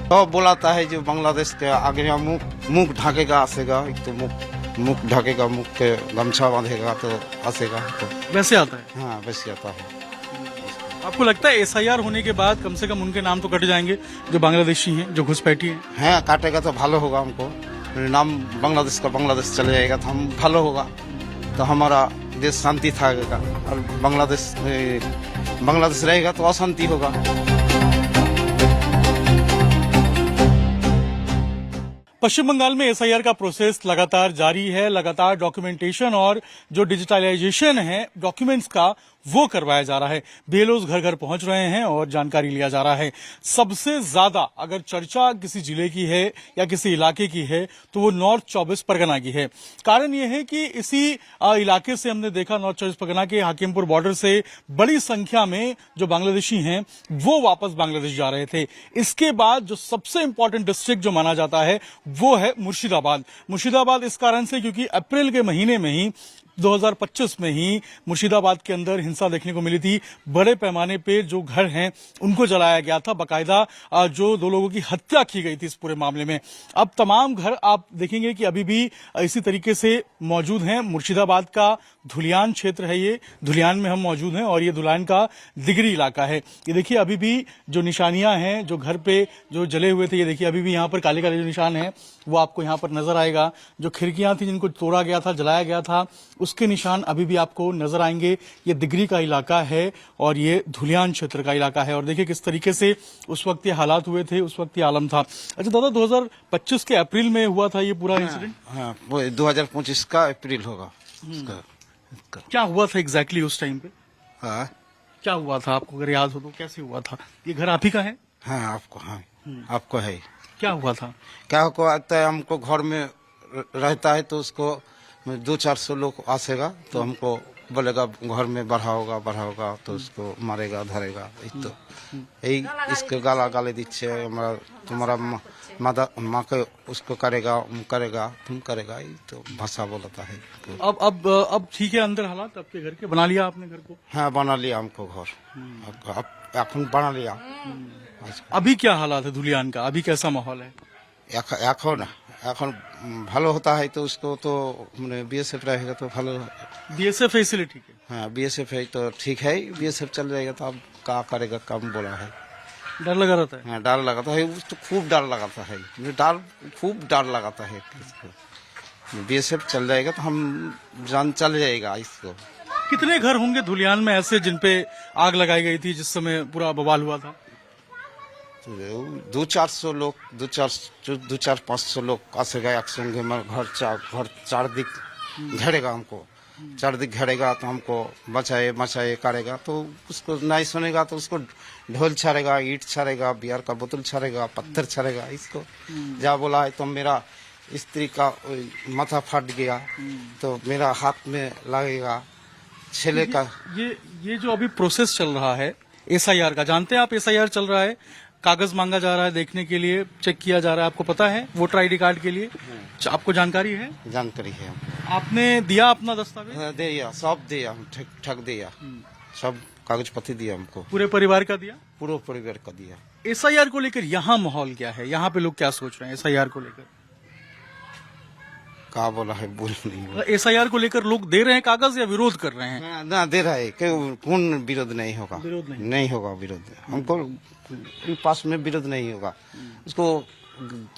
तो बुलाता है जो बांग्लादेश के आगे यहाँ मुख ढकेगा आसेगा, एक तो मुख ढकेगा, मुख के गमछा बांधेगा तो आसेगा। तो वैसे आता है। हाँ वैसे आता है। आपको लगता है एसआईआर होने के बाद कम से कम उनके नाम तो कट जाएंगे जो बांग्लादेशी हैं, जो घुसपैठी हैं? हाँ काटेगा तो भालो होगा, हमको नाम बांग्लादेश का बांग्लादेश चले जाएगा तो हम भालो होगा, तो हमारा देश शांति थाकेगा। और बांग्लादेश रहेगा तो अशांति होगा। पश्चिम बंगाल में एसआईआर का प्रोसेस लगातार जारी है। लगातार डॉक्यूमेंटेशन और जो डिजिटलाइजेशन है डॉक्यूमेंट्स का वो करवाया जा रहा है। बीएलओज घर घर पहुंच रहे हैं और जानकारी लिया जा रहा है। सबसे ज्यादा अगर चर्चा किसी जिले की है या किसी इलाके की है तो वो नॉर्थ 24 परगना की है। कारण ये है कि इसी इलाके से हमने देखा, नॉर्थ 24 परगना के हाकिमपुर बॉर्डर से बड़ी संख्या में जो बांग्लादेशी हैं वो वापस बांग्लादेश जा रहे थे। इसके बाद जो सबसे इंपॉर्टेंट डिस्ट्रिक्ट जो माना जाता है वो है मुर्शिदाबाद। मुर्शिदाबाद इस कारण से क्योंकि अप्रैल के महीने में ही 2025 में ही मुर्शिदाबाद के अंदर हिंसा देखने को मिली थी। बड़े पैमाने पे जो घर हैं उनको जलाया गया था। बाकायदा जो 2 लोगों की हत्या की गई थी इस पूरे मामले में। अब तमाम घर आप देखेंगे कि अभी भी इसी तरीके से मौजूद हैं। मुर्शिदाबाद का धुलियान क्षेत्र है, ये धुलियान में हम मौजूद हैं और ये धुलियान का दिगरी इलाका है। ये देखिए अभी भी जो निशानियां हैं जो घर पे जो जले हुए थे, ये देखिए अभी भी यहाँ पर काले काले जो निशान हैं वो आपको यहाँ पर नजर आएगा। जो खिड़कियां थी जिनको तोड़ा गया था, जलाया गया था, उसके निशान अभी भी आपको नजर आएंगे। ये दिगरी का इलाका है और ये धुलियान क्षेत्र का इलाका है। और देखिए किस तरीके से उस वक्त ये हालात हुए थे, उस वक्त ये आलम था। अच्छा दादा, 2025 के अप्रैल में हुआ था ये पूरा इंसिडेंट? हाँ वो 2025 का अप्रैल होगा। क्या हुआ था एग्जैक्टली उस टाइम पे? हाँ क्या हुआ था आपको अगर याद हो तो? कैसे हुआ था? ये घर आप ही का है? हाँ आपको, हाँ आपको है। क्या हुआ था? क्या को आता है, हमको घर में रहता है तो उसको 200-400 लोग आसेगा तो हमको बोलेगा घर में बढ़ाओगा तो उसको मारेगा धरेगा। तो यही इसके गाला गाले दीचे हमारा तुम्हारा माँ के उसको करेगा तुम करेगा, यही तो भाषा बोलता है। अब ठीक है अंदर हालात आपके घर के? बना लिया आपने घर को? हाँ बना लिया हमको घर, अब बना लिया। अभी क्या हालात है धुलियान का? अभी कैसा माहौल है? এখন ভালো होता है तो उसको तो बीएसएफ रहेगा तो भालो। बीएसएफ है इसलिए ठीक है? हाँ बीएसएफ है तो ठीक है, बीएसएफ चल जाएगा तो अब क्या करेगा, कम बोला है। डर लगा रहता है? हाँ डर लगाता है, उसको खूब डर लगाता है, खूब डर लगाता है। बीएसएफ चल जाएगा तो हम जान चल जाएगा इसको। कितने घर होंगे धुलियान में ऐसे जिनपे आग लगाई गई थी जिस समय पूरा बवाल हुआ था? 200-400 लोग, 200-500 लोग आसेगा एक संगे में। घर चार दिख घेरेगा हमको, चार दिख घेरेगा तो हमको बचाए करेगा। तो उसको नहीं सुनेगा तो उसको ढोल छाड़ेगा, ईंट छाड़ेगा, बियर का बोतल छाड़ेगा, पत्थर छाड़ेगा। इसको जा बोला है तो मेरा स्त्री का माथा फट गया तो मेरा हाथ में लगेगा, छेले का। ये जो अभी प्रोसेस चल रहा है एसआईआर का, जानते हैं आप एसआईआर चल रहा है, कागज मांगा जा रहा है देखने के लिए, चेक किया जा रहा है, आपको पता है वोटर आईडी कार्ड के लिए? आपको जानकारी है? जानकारी है। आपने दिया अपना दस्तावेज? दिया, सब दिया, ठग दिया, सब कागज पत्ती दिया हमको। पूरे परिवार का दिया? पूरे परिवार का दिया। एसआईआर को लेकर यहाँ माहौल क्या है? यहाँ पे लोग क्या सोच रहे हैं एसआईआर को लेकर? क्या बोला है बोल नहीं। एसआईआर को लेकर लोग दे रहे हैं कागज या विरोध कर रहे हैं? ना दे रहा है, कौन विरोध नहीं होगा? विरोध नहीं होगा विरोध, हमको पास में विरोध नहीं होगा। उसको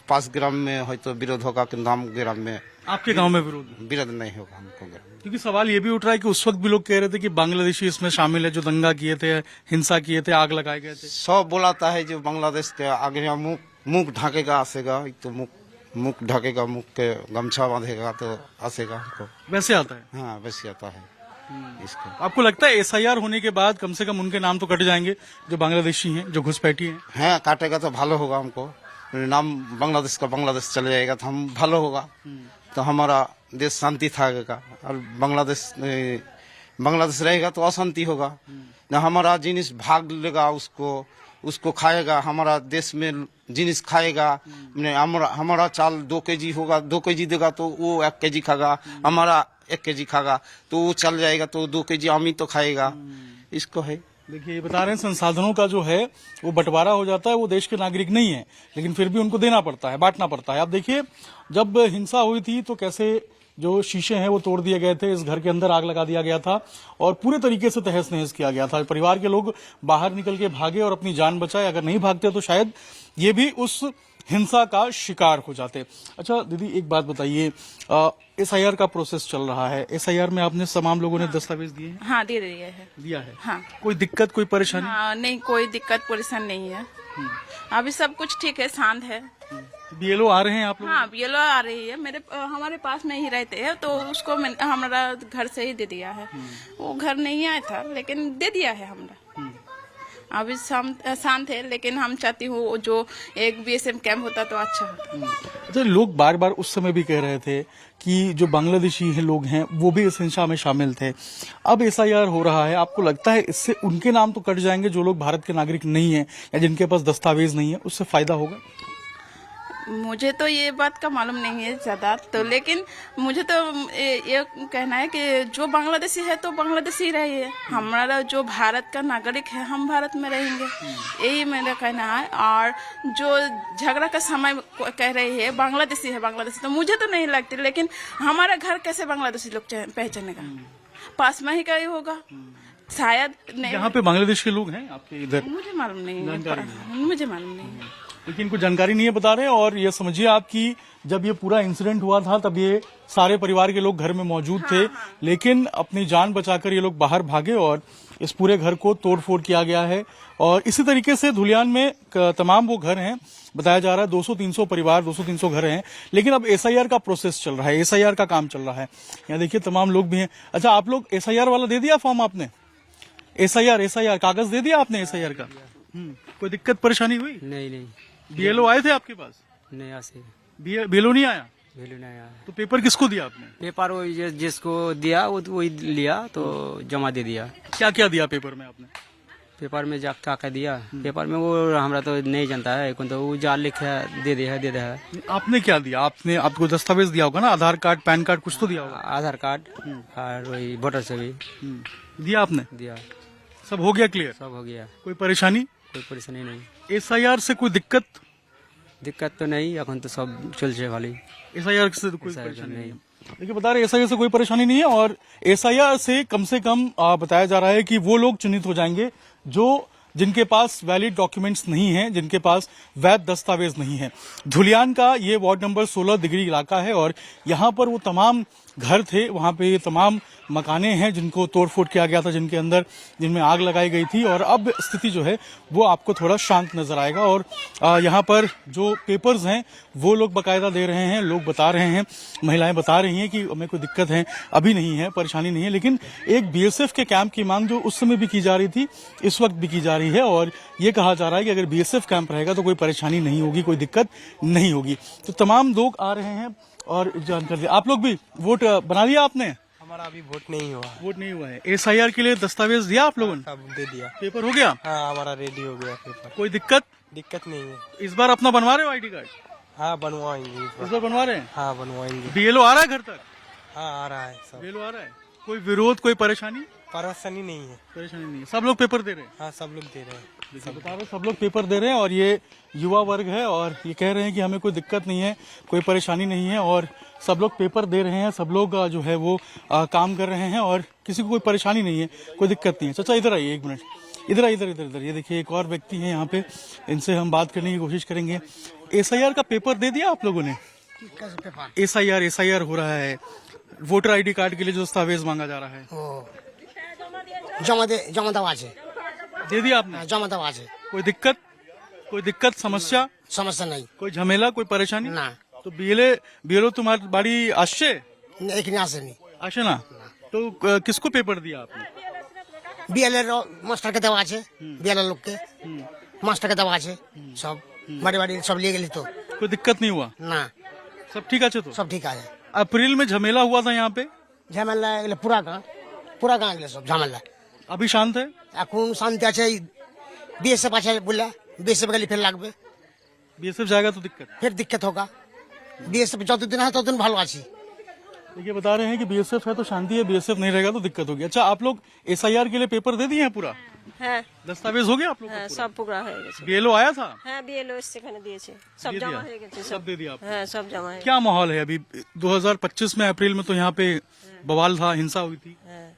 5 ग्राम में हो तो विरोध होगा कि नाम ग्राम में। आपके गांव में विरोध नहीं होगा हमको। क्योंकि सवाल ये भी उठ रहा है कि उस वक्त भी लोग कह रहे थे कि बांग्लादेशी इसमें शामिल है जो दंगा किए थे, हिंसा किए थे, आग लगाए गए थे। सब बोलाता है जो बांग्लादेश के आगे यहाँ मुख ढकेगा आसेगा, तो मुख ढकेगा, मुख के गमछा बांधेगा तो आसेगा हमको। वैसे आता है? हाँ वैसे आता है इसको। आपको लगता है एसआईआर होने के बाद कम से कम उनके नाम तो कट जाएंगे जो बांग्लादेशी हैं, जो घुसपैठी हैं? हाँ काटेगा तो भालो होगा, हमको नाम बांग्लादेश का बांग्लादेश चले जाएगा तो हम भालो होगा, तो हमारा देश शांति थाकेगा। और बांग्लादेश रहेगा तो अशांति होगा। न हमारा जिनिस भाग लेगा, उसको खाएगा, हमारा देश में जिनिस खाएगा। हमारा चाल 2 केजी होगा, 2 केजी देगा तो वो 1 केजी खाएगा, हमारा 1 केजी खाएगा तो वो चल जाएगा तो 2 केजी हम ही तो खाएगा। इसको है देखिए ये बता रहे हैं संसाधनों का जो है वो बंटवारा हो जाता है, वो देश के नागरिक नहीं है लेकिन फिर भी उनको देना पड़ता है, बांटना पड़ता है। आप देखिए जब हिंसा हुई थी तो कैसे जो शीशे हैं वो तोड़ दिए गए थे, इस घर के अंदर आग लगा दिया गया था और पूरे तरीके से तहस नहस किया गया था। परिवार के लोग बाहर निकल के भागे और अपनी जान बचाए, अगर नहीं भागते तो शायद ये भी उस हिंसा का शिकार हो जाते। अच्छा दीदी एक बात बताइए, SIR का प्रोसेस चल रहा है, SIR में आपने तमाम लोगों ने दस्तावेज दिए हैं? हाँ दे दिया है। दिया है। हाँ कोई दिक्कत कोई परेशानी? हाँ नहीं कोई दिक्कत परेशान नहीं है, अभी सब कुछ ठीक है, शांत है। BLO आ रहे हैं आप लोग? हाँ BLO आ रही है, हमारे पास में ही रहते हैं तो उसको हमारा घर से ही दे दिया है। वो घर नहीं आया था लेकिन दे दिया है हमारा। अभी शांत है लेकिन हम चाहती हूँ जो एक BSF कैंप होता तो अच्छा होता। अच्छा लोग बार बार उस समय भी कह रहे थे कि जो बांग्लादेशी है लोग हैं वो भी इस हिंसा में शामिल थे, अब SIR हो रहा है, आपको लगता है इससे उनके नाम तो कट जाएंगे जो लोग भारत के नागरिक नहीं है या जिनके पास दस्तावेज नहीं है, उससे फायदा होगा? मुझे तो ये बात का मालूम नहीं है ज्यादा तो, लेकिन मुझे तो ये कहना है कि जो बांग्लादेशी है तो बांग्लादेशी रहिए, हमारा जो भारत का नागरिक है हम भारत में रहेंगे, यही मेरा कहना है। और जो झगड़ा का समय कह रही है बांग्लादेशी है बांग्लादेशी, तो मुझे तो नहीं लगती, लेकिन हमारा घर कैसे बांग्लादेशी लोग पहचानेगा? पास में ही का ही होगा शायद। नहीं यहाँ पे बांग्लादेश के लोग हैं आपके इधर? मुझे मालूम नहीं है, मुझे मालूम नहीं है, लेकिन कुछ जानकारी नहीं है बता रहे हैं। और ये समझिए आपकी जब ये पूरा इंसिडेंट हुआ था तब ये सारे परिवार के लोग घर में मौजूद थे, लेकिन अपनी जान बचाकर ये लोग बाहर भागे और इस पूरे घर को तोड़फोड़ किया गया है। और इसी तरीके से धुलियान में तमाम वो घर हैं, बताया जा रहा है 200-300 परिवार 200-300 घर हैं, लेकिन अब SIR का प्रोसेस चल रहा है, SIR का काम चल रहा है। यहाँ देखिए तमाम लोग भी हैं। अच्छा आप लोग SIR वाला दे दिया फॉर्म आपने? SIR कागज दे दिया आपने SIR का? कोई दिक्कत परेशानी हुई? नहीं BLO आए थे आपके पास? नहीं आसे BLO नहीं आया? वैल्यू नहीं आया। तो पेपर किसको दिया आपने? पेपर वो जिसको दिया वो वही लिया तो जमा दे दिया। क्या क्या दिया पेपर में आपने? पेपर में जा क्या दिया, पेपर में वो हमारा तो नहीं जानता है, कौन तो वो जाल लिखा दे दे है। आपने क्या दिया? आपने आपको दस्तावेज दिया होगा ना, आधार कार्ड पैन कार्ड कुछ तो दिया होगा? आधार कार्ड और वही वोटर से भी दिया आपने? दिया, सब हो गया क्लियर? सब हो गया, कोई परेशानी? कोई परेशानी नहीं। SIR से कोई दिक्कत तो नहीं, अखन तो सब चलছে भाई। SIR से तो कोई परेशानी नहीं। नहीं है। देखिए बता रहे SIR से कोई परेशानी नहीं है और SIR से कम बताया जा रहा है कि वो लोग चिन्हित हो जाएंगे जो जिनके पास वैलिड डॉक्यूमेंट्स नहीं है, जिनके पास वैध दस्तावेज नहीं है। धुलियान का ये वार्ड नंबर 16 दिगरी इलाका है और यहाँ पर वो तमाम घर थे, वहाँ पे ये तमाम मकाने हैं जिनको तोड़फोड़ किया गया था, जिनमें आग लगाई गई थी। और अब स्थिति जो है वो आपको थोड़ा शांत नजर आएगा। और यहाँ पर जो पेपर्स हैं वो लोग बाकायदा दे रहे हैं, लोग बता रहे हैं, महिलाएं बता रही हैं कि हमें कोई दिक्कत है अभी नहीं है, परेशानी नहीं है। लेकिन एक BSF के कैंप की मांग जो उस समय भी की जा रही थी इस वक्त भी की जा रही है और ये कहा जा रहा है कि अगर BSF कैंप रहेगा तो कोई परेशानी नहीं होगी, कोई दिक्कत नहीं होगी। तो तमाम लोग आ रहे हैं और जानकारी। आप लोग भी वोट बना लिया आपने? हमारा अभी वोट नहीं हुआ। वोट नहीं हुआ है। SIR के लिए दस्तावेज दिया आप लोगों ने? सब दे दिया। पेपर हो गया? हाँ हमारा रेडी हो गया पेपर। कोई दिक्कत नहीं है। इस बार अपना बनवा रहे हो ID कार्ड? हाँ बनवाएंगे इस बार बनवा रहे हैं? हाँ बनवाएंगे। BLO आ रहा है घर तक? हाँ आ रहा है सब। BLO आ रहा है। कोई विरोध कोई परेशानी? परेशानी नहीं है। परेशानी नहीं है, सब लोग पेपर दे रहे हैं? हाँ सब लोग दे रहे हैं। बता रहे सब लोग पेपर दे रहे हैं और ये युवा वर्ग है और ये कह रहे हैं कि हमें कोई दिक्कत नहीं है, कोई परेशानी नहीं है और सब लोग पेपर दे रहे हैं, सब लोग जो है वो काम कर रहे हैं और किसी को कोई परेशानी नहीं है, कोई दिक्कत नहीं है। चाचा इधर आइए एक मिनट, इधर ये देखिए एक और व्यक्ति है यहाँ पे, इनसे हम बात करने की कोशिश करेंगे। SIR का पेपर दे दिया आप लोगों ने? SIR हो रहा है, वोटर ID कार्ड के लिए जो दस्तावेज मांगा जा रहा है जमा दवा আছে दे दिया आपने? जमा दवा আছে। कोई दिक्कत समस्या नहीं, कोई झमेला कोई परेशानी না তো BLO তোমার বাড়ি আসছে? এখানে আসেনি। আসে না তো किसको पेपर दिया आपने? বিএলএর মাস্টারকে দেওয়া আছে, বিএলএর লোককে মাস্টারকে দেওয়া আছে, সব বাড়ি বাড়ি সব নিয়ে গেলি তো? कोई दिक्कत नहीं हुआ? না सब ठीक আছে তো? সব ঠিক আছে। अप्रैल में झमेला हुआ था यहाँ पे? ঝামেলা এগুলো পুরা গাঁ এগুলো সব ঝামেলা। अभी शांत है? এখন শান্তি আছে। BSF আছে বলে BSF গেলে ফের লাগবে, BSF जाएगा तो दिक्कत? फिर दिक्कत होगा। BSF যতদিন है ততদিন ভালো আছি। देखिए बता रहे हैं कि BSF है तो शांति है, BSF नहीं रहेगा तो दिक्कत होगी। अच्छा आप लोग SIR के लिए पेपर दे दिए हैं पूरा? হ্যাঁ दस्तावेज हो गया आप लोग হ্যাঁ সব পুরা হয়ে গেছে बीएलओ आया था? হ্যাঁ বিএলও সেখানে দিয়েছে সব दे জমা दिया? হয়ে গেছে सब दे दिया आपको? হ্যাঁ सब जमा है क्या माहौल है अभी? 2025 में अप्रैल में तो यहाँ पे बवाल था, हिंसा हुई थी।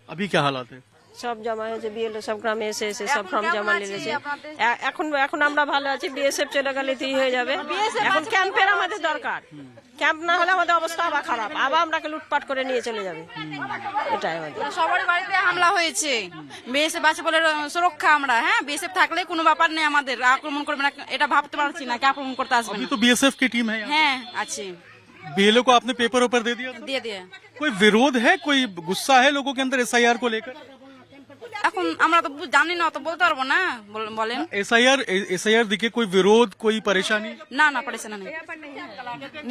अभी क्या हालात है? সব জমা হয়েছে বিএলও সব গ্রামে এসে এসে সব ফর্ম জমা নিয়েছে এখন এখন আমরা ভালো আছি বিএসএফ চলে গেলে তো হয়ে যাবে এখন ক্যাম্পের আমাদের দরকার ক্যাম্প না হলে আমাদের অবস্থা আবার খারাপ আবার আমরাকে লুটপাট করে নিয়ে চলে যাবে এটাই আমাদের সবার বাড়িতে হামলা হয়েছে বিএসএফ আছে বলে সুরক্ষা আমরা হ্যাঁ বিএসএফ থাকলে কোনো ব্যাপার নেই আমাদের আক্রমণ করবে না এটা ভাবতে পারছি না কি আক্রমণ করতে আসবে अभी না। तो बीएसएफ की टीम है यहाँ। হ্যাঁ আছে बीएलओ को आपने पेपर ऊपर दे दिया था? দিয়ে দিয়ে कोई विरोध है, कोई गुस्सा है लोगों के अंदर एसआईआर को लेकर? এখন আমরা তো জানি না তো বলতে পারবো না বলেন एसआईआर दिखे कोई विरोध, कोई परेशानी? না না পরেशान नहीं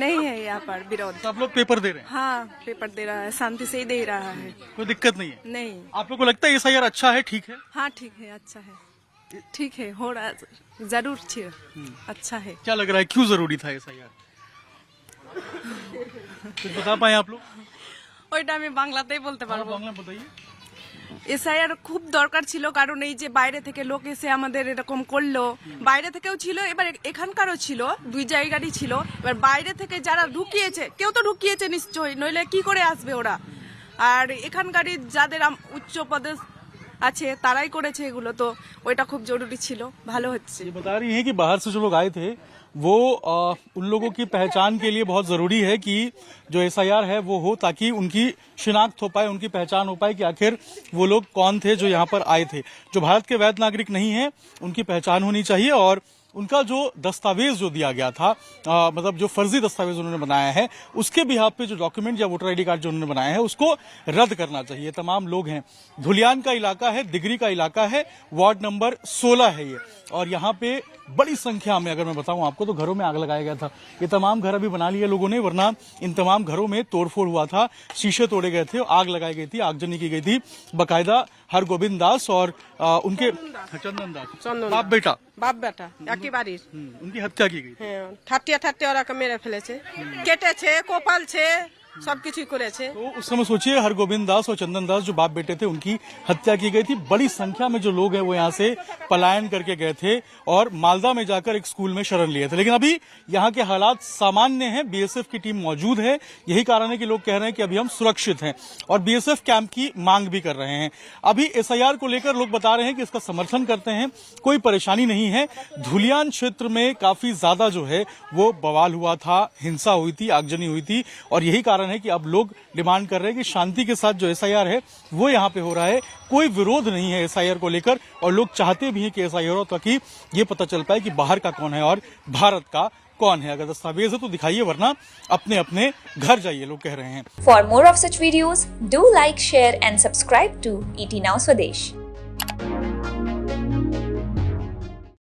नहीं है यहाँ पर विरोध। सब लोग पेपर दे रहे हैं, हाँ पेपर दे रहा है शांति से ही दे रहा है। कोई दिक्कत नहीं है? नहीं आप लोग को लगता है एसआईआर अच्छा है, ठीक है? हाँ ठीक है अच्छा है ठीक है हो रहा जरूर छे अच्छा है। क्या लग रहा है क्यों जरूरी था एसआईआर? कुछ बता पाए आप लोग? ওইটা আমি বাংলাতেই বলতে পারবো। बांग्ला में बताइए। এসআইআর খুব দরকার ছিল কারণ এই যে বাইরে থেকে লোক এসে আমাদের এরকম করলো বাইরে থেকেও ছিল এবার এখানকারও ছিল দুই জায়গারই ছিল এবার বাইরে থেকে যারা ঢুকিয়েছে কেউ তো ঢুকিয়েছে নিশ্চয়ই নইলে কি করে আসবে ওরা আর এখানকারই যাদের উচ্চ পদে আছে তারাই করেছে এগুলো তো ওইটা খুব জরুরি ছিল ভালো হচ্ছে। ये बता रही हैं कि बाहर से जो लोग आए थे वो उन लोगों की पहचान के लिए बहुत जरूरी है कि जो एसआईआर है वो हो ताकि उनकी शिनाख्त हो पाए, उनकी पहचान हो पाए कि आखिर वो लोग कौन थे जो यहाँ पर आए थे। जो भारत के वैध नागरिक नहीं है उनकी पहचान होनी चाहिए और उनका जो दस्तावेज जो दिया गया था मतलब जो फर्जी दस्तावेज उन्होंने बनाया है उसके बिहाफ पे जो डॉक्यूमेंट या वोटर आईडी कार्ड जो उन्होंने बनाया है उसको रद्द करना चाहिए। तमाम लोग हैं, धुलियान का इलाका है, दिगरी का इलाका है, वार्ड नंबर 16 है ये और यहाँ पे बड़ी संख्या में अगर मैं बताऊं आपको तो घरों में आग लगाया गया था। ये तमाम घर अभी बना लिए लोगों ने वरना इन तमाम घरों में तोड़फोड़ हुआ था, शीशे तोड़े गए थे, आग लगाई गई थी, आगजनी की गई थी। बकायदा हरगोविंद दास और उनके चंदन दास बाप बेटा বাপ বেটা একই বাড়ির उनकी हत्या की गई थी। হ্যাঁ ঠাট্টিয়া ঠাট্টিয়া ওরাকে মেরে ফেলেছে কেটেছে কোপালছে सबकिछु করেছে। तो उस समय सोचिए हरगोविंद दास और चंदन दास जो बाप बेटे थे उनकी हत्या की गई थी। बड़ी संख्या में जो लोग हैं वो यहाँ से पलायन करके गए थे और मालदा में जाकर एक स्कूल में शरण लिए थे। लेकिन अभी यहाँ के हालात सामान्य हैं, बीएसएफ की टीम मौजूद है, यही कारण है कि लोग कह रहे हैं कि अभी हम सुरक्षित हैं और बीएसएफ कैंप की मांग भी कर रहे हैं। अभी एसआईआर को लेकर लोग बता रहे हैं कि इसका समर्थन करते हैं, कोई परेशानी नहीं है। धुलियान क्षेत्र में काफी ज्यादा जो है वो बवाल हुआ था, हिंसा हुई थी, आगजनी हुई थी और यही कारण है कि अब लोग डिमांड कर रहे हैं कि शांति के साथ जो एसआईआर है वो यहाँ पे हो रहा है, कोई विरोध नहीं है एसआईआर को लेकर और लोग चाहते भी हैं कि एसआईआर हो ताकि ये पता चल पाए कि बाहर का कौन है और भारत का कौन है। अगर दस्तावेज है तो दिखाइए वरना अपने अपने घर जाइए, लोग कह रहे हैं। For more of such videos, do like, share and subscribe to ET Now Swadesh.